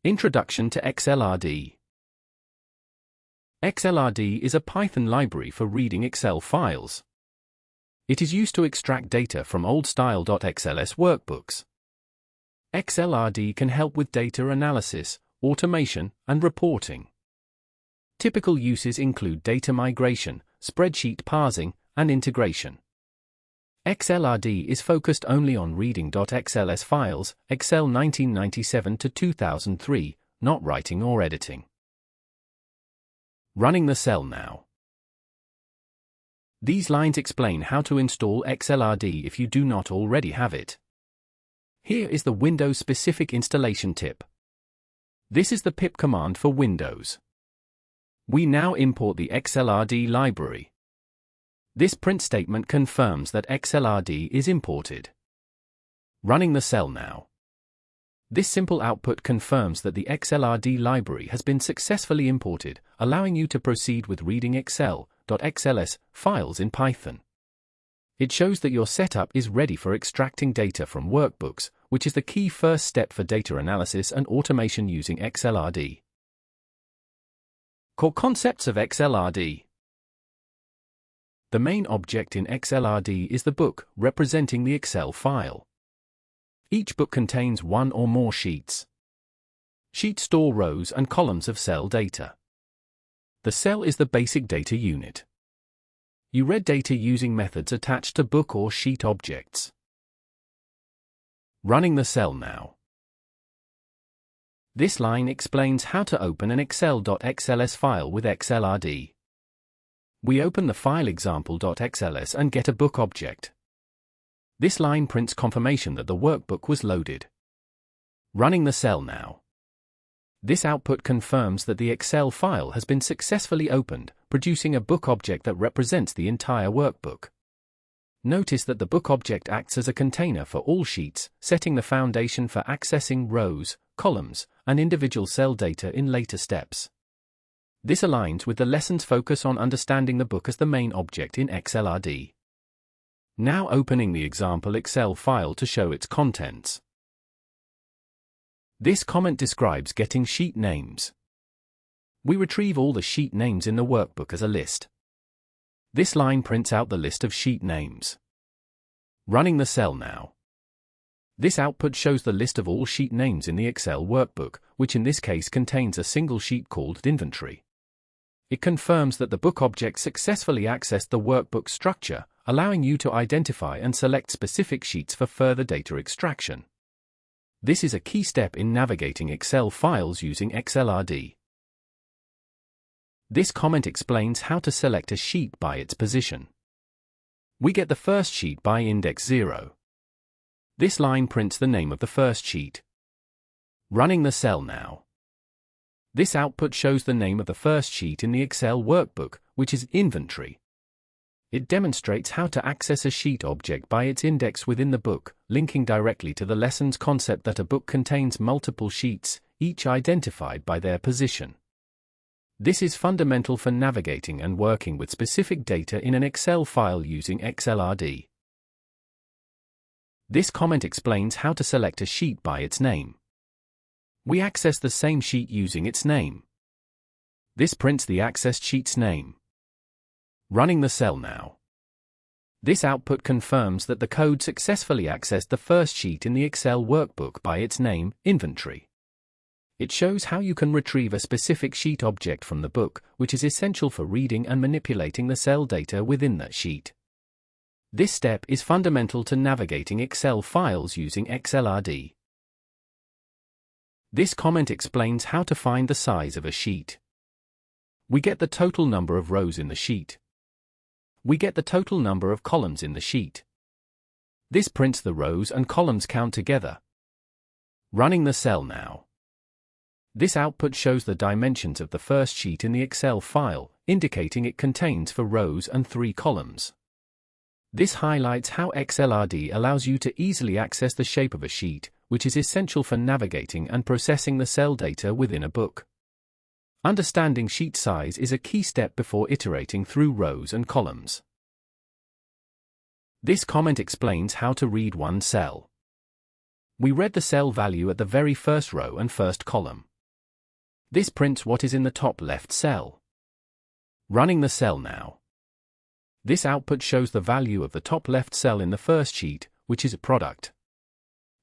Introduction to XLRD. XLRD is a Python library for reading Excel files. It is used to extract data from old-style.xls workbooks. XLRD can help with data analysis, automation, and reporting. Typical uses include data migration, spreadsheet parsing, and integration. XLRD is focused only on reading .xls files, Excel 1997 to 2003, not writing or editing. Running the cell now. These lines explain how to install XLRD if you do not already have it. Here is the Windows-specific installation tip. This is the pip command for Windows. We now import the XLRD library. This print statement confirms that XLRD is imported. Running the cell now. This simple output confirms that the XLRD library has been successfully imported, allowing you to proceed with reading Excel.xls files in Python. It shows that your setup is ready for extracting data from workbooks, which is the key first step for data analysis and automation using XLRD. Core concepts of XLRD. The main object in XLRD is the book, representing the Excel file. Each book contains one or more sheets. Sheets store rows and columns of cell data. The cell is the basic data unit. You read data using methods attached to book or sheet objects. Running the cell now. This line explains how to open an Excel.xls file with XLRD. We open the file example.xls and get a book object. This line prints confirmation that the workbook was loaded. Running the cell now. This output confirms that the Excel file has been successfully opened, producing a book object that represents the entire workbook. Notice that the book object acts as a container for all sheets, setting the foundation for accessing rows, columns, and individual cell data in later steps. This aligns with the lesson's focus on understanding the book as the main object in XLRD. Now opening the example Excel file to show its contents. This comment describes getting sheet names. We retrieve all the sheet names in the workbook as a list. This line prints out the list of sheet names. Running the cell now. This output shows the list of all sheet names in the Excel workbook, which in this case contains a single sheet called inventory. It confirms that the book object successfully accessed the workbook structure, allowing you to identify and select specific sheets for further data extraction. This is a key step in navigating Excel files using XLRD. This comment explains how to select a sheet by its position. We get the first sheet by index 0. This line prints the name of the first sheet. Running the cell now. This output shows the name of the first sheet in the Excel workbook, which is inventory. It demonstrates how to access a sheet object by its index within the book, linking directly to the lesson's concept that a book contains multiple sheets, each identified by their position. This is fundamental for navigating and working with specific data in an Excel file using XLRD. This comment explains how to select a sheet by its name. We access the same sheet using its name. This prints the accessed sheet's name. Running the cell now. This output confirms that the code successfully accessed the first sheet in the Excel workbook by its name, inventory. It shows how you can retrieve a specific sheet object from the book, which is essential for reading and manipulating the cell data within that sheet. This step is fundamental to navigating Excel files using XLRD. This comment explains how to find the size of a sheet. We get the total number of rows in the sheet. We get the total number of columns in the sheet. This prints the rows and columns count together. Running the cell now. This output shows the dimensions of the first sheet in the Excel file, indicating it contains 4 rows and 3 columns. This highlights how XLRD allows you to easily access the shape of a sheet, which is essential for navigating and processing the cell data within a book. Understanding sheet size is a key step before iterating through rows and columns. This comment explains how to read one cell. We read the cell value at the very first row and first column. This prints what is in the top left cell. Running the cell now. This output shows the value of the top left cell in the first sheet, which is a product.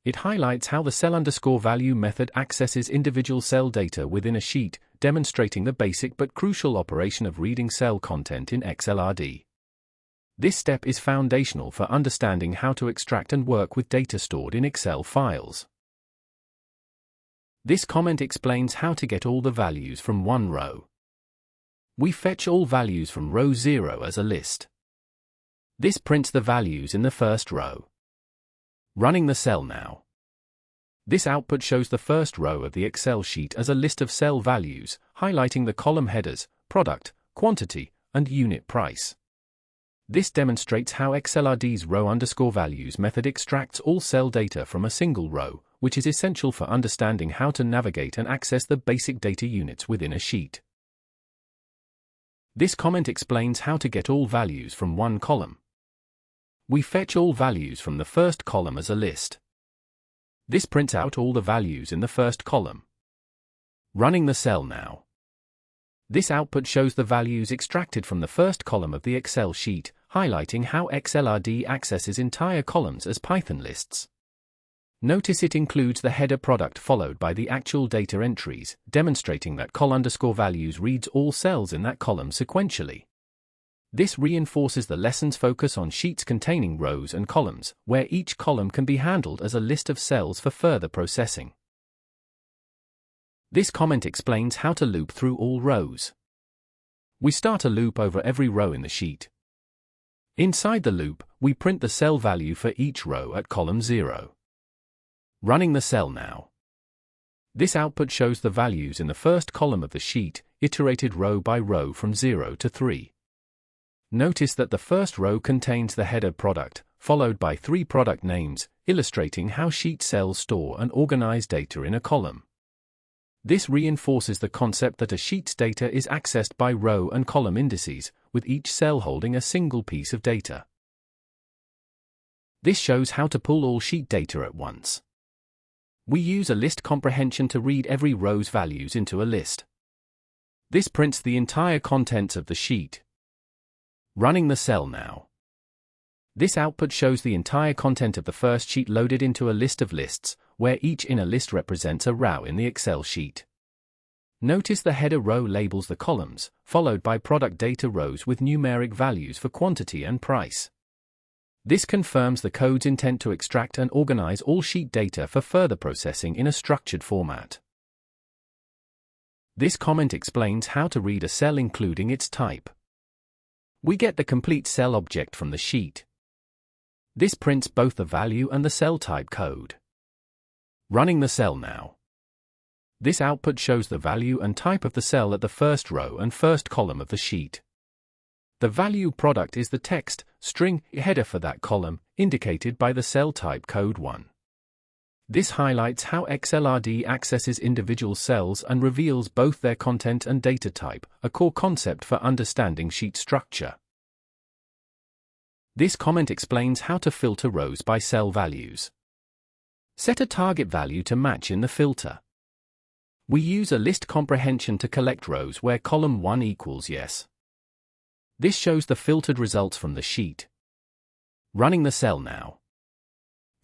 It highlights how the cell_value method accesses individual cell data within a sheet, demonstrating the basic but crucial operation of reading cell content in XLRD. This step is foundational for understanding how to extract and work with data stored in Excel files. This comment explains how to get all the values from one row. We fetch all values from row 0 as a list. This prints the values in the first row. Running the cell now. This output shows the first row of the Excel sheet as a list of cell values, highlighting the column headers, product, quantity, and unit price. This demonstrates how XLRD's row_values method extracts all cell data from a single row, which is essential for understanding how to navigate and access the basic data units within a sheet. This comment explains how to get all values from one column. We fetch all values from the first column as a list. This prints out all the values in the first column. Running the cell now. This output shows the values extracted from the first column of the Excel sheet, highlighting how XLRD accesses entire columns as Python lists. Notice it includes the header product followed by the actual data entries, demonstrating that col_values reads all cells in that column sequentially. This reinforces the lesson's focus on sheets containing rows and columns, where each column can be handled as a list of cells for further processing. This comment explains how to loop through all rows. We start a loop over every row in the sheet. Inside the loop, we print the cell value for each row at column 0. Running the cell now. This output shows the values in the first column of the sheet, iterated row by row from 0 to 3. Notice that the first row contains the header product, followed by 3 product names, illustrating how sheet cells store and organize data in a column. This reinforces the concept that a sheet's data is accessed by row and column indices, with each cell holding a single piece of data. This shows how to pull all sheet data at once. We use a list comprehension to read every row's values into a list. This prints the entire contents of the sheet. Running the cell now. This output shows the entire content of the first sheet loaded into a list of lists, where each inner list represents a row in the Excel sheet. Notice the header row labels the columns, followed by product data rows with numeric values for quantity and price. This confirms the code's intent to extract and organize all sheet data for further processing in a structured format. This comment explains how to read a cell including its type. We get the complete cell object from the sheet. This prints both the value and the cell type code. Running the cell now. This output shows the value and type of the cell at the first row and first column of the sheet. The value product is the text, string, header for that column, indicated by the cell type code 1. This highlights how XLRD accesses individual cells and reveals both their content and data type, a core concept for understanding sheet structure. This comment explains how to filter rows by cell values. Set a target value to match in the filter. We use a list comprehension to collect rows where column 1 equals yes. This shows the filtered results from the sheet. Running the cell now.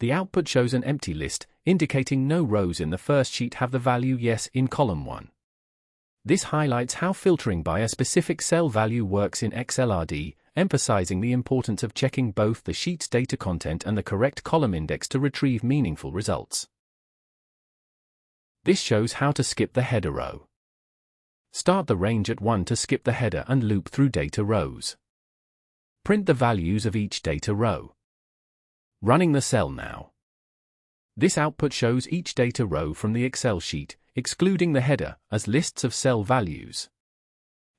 The output shows an empty list, indicating no rows in the first sheet have the value yes in column 1. This highlights how filtering by a specific cell value works in XLRD, emphasizing the importance of checking both the sheet's data content and the correct column index to retrieve meaningful results. This shows how to skip the header row. Start the range at 1 to skip the header and loop through data rows. Print the values of each data row. Running the cell now. This output shows each data row from the Excel sheet, excluding the header, as lists of cell values.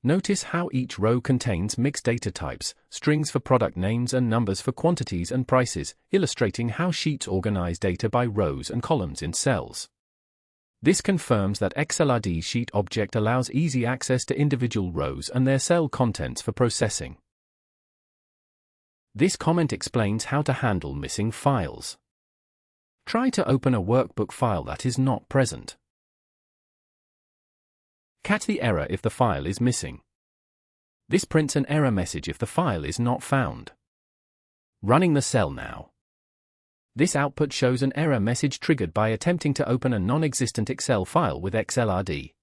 Notice how each row contains mixed data types, strings for product names and numbers for quantities and prices, illustrating how sheets organize data by rows and columns in cells. This confirms that XLRD sheet object allows easy access to individual rows and their cell contents for processing. This comment explains how to handle missing files. Try to open a workbook file that is not present. Catch the error if the file is missing. This prints an error message if the file is not found. Running the cell now. This output shows an error message triggered by attempting to open a non-existent Excel file with XLRD.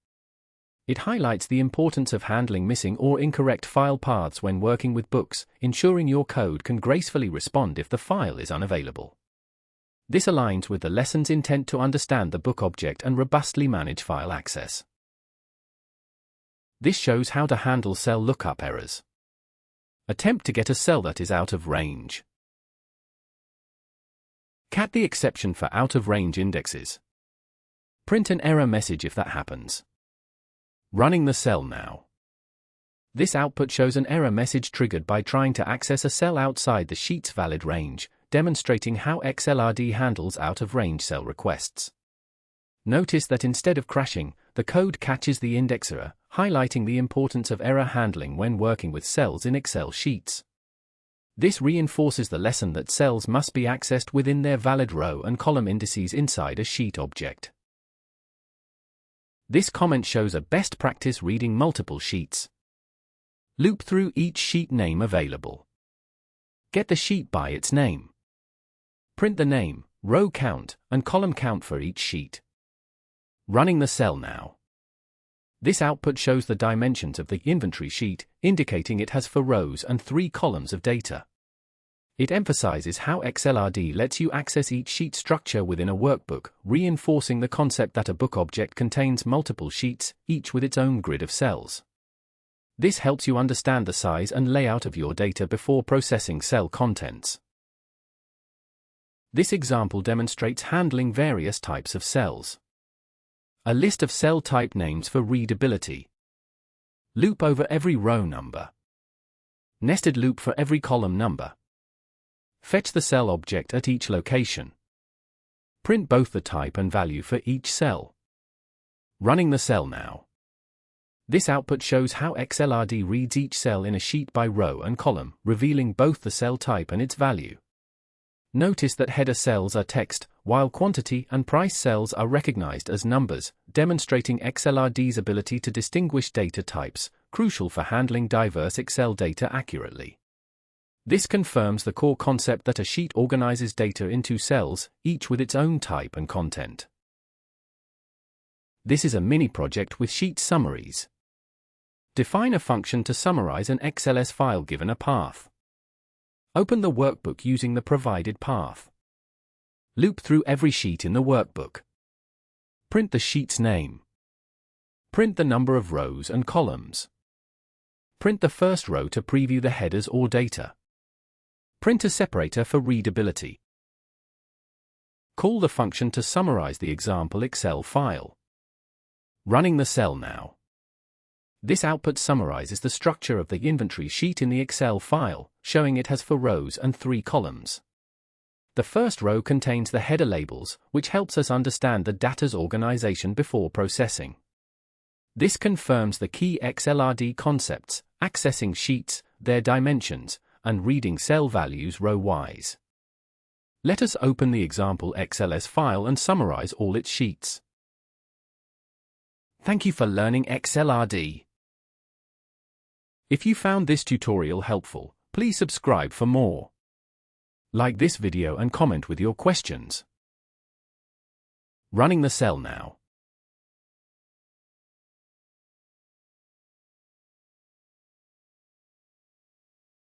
It highlights the importance of handling missing or incorrect file paths when working with books, ensuring your code can gracefully respond if the file is unavailable. This aligns with the lesson's intent to understand the book object and robustly manage file access. This shows how to handle cell lookup errors. Attempt to get a cell that is out of range. Catch the exception for out-of-range indexes. Print an error message if that happens. Running the cell now. This output shows an error message triggered by trying to access a cell outside the sheet's valid range, demonstrating how XLRD handles out-of-range cell requests. Notice that instead of crashing, the code catches the index error, highlighting the importance of error handling when working with cells in Excel sheets. This reinforces the lesson that cells must be accessed within their valid row and column indices inside a sheet object. This comment shows a best practice reading multiple sheets. Loop through each sheet name available. Get the sheet by its name. Print the name, row count, and column count for each sheet. Running the cell now. This output shows the dimensions of the inventory sheet, indicating it has 4 rows and 3 columns of data. It emphasizes how XLRD lets you access each sheet structure within a workbook, reinforcing the concept that a book object contains multiple sheets, each with its own grid of cells. This helps you understand the size and layout of your data before processing cell contents. This example demonstrates handling various types of cells. A list of cell type names for readability. Loop over every row number. Nested loop for every column number. Fetch the cell object at each location. Print both the type and value for each cell. Running the cell now. This output shows how XLRD reads each cell in a sheet by row and column, revealing both the cell type and its value. Notice that header cells are text, while quantity and price cells are recognized as numbers, demonstrating XLRD's ability to distinguish data types, crucial for handling diverse Excel data accurately. This confirms the core concept that a sheet organizes data into cells, each with its own type and content. This is a mini project with sheet summaries. Define a function to summarize an XLS file given a path. Open the workbook using the provided path. Loop through every sheet in the workbook. Print the sheet's name. Print the number of rows and columns. Print the first row to preview the headers or data. Print a separator for readability. Call the function to summarize the example Excel file. Running the cell now. This output summarizes the structure of the inventory sheet in the Excel file, showing it has 4 rows and 3 columns. The first row contains the header labels, which helps us understand the data's organization before processing. This confirms the key XLRD concepts: accessing sheets, their dimensions, and reading cell values row-wise. Let us open the example XLS file and summarize all its sheets. Thank you for learning XLRD. If you found this tutorial helpful, please subscribe for more. Like this video and comment with your questions. Running the cell now.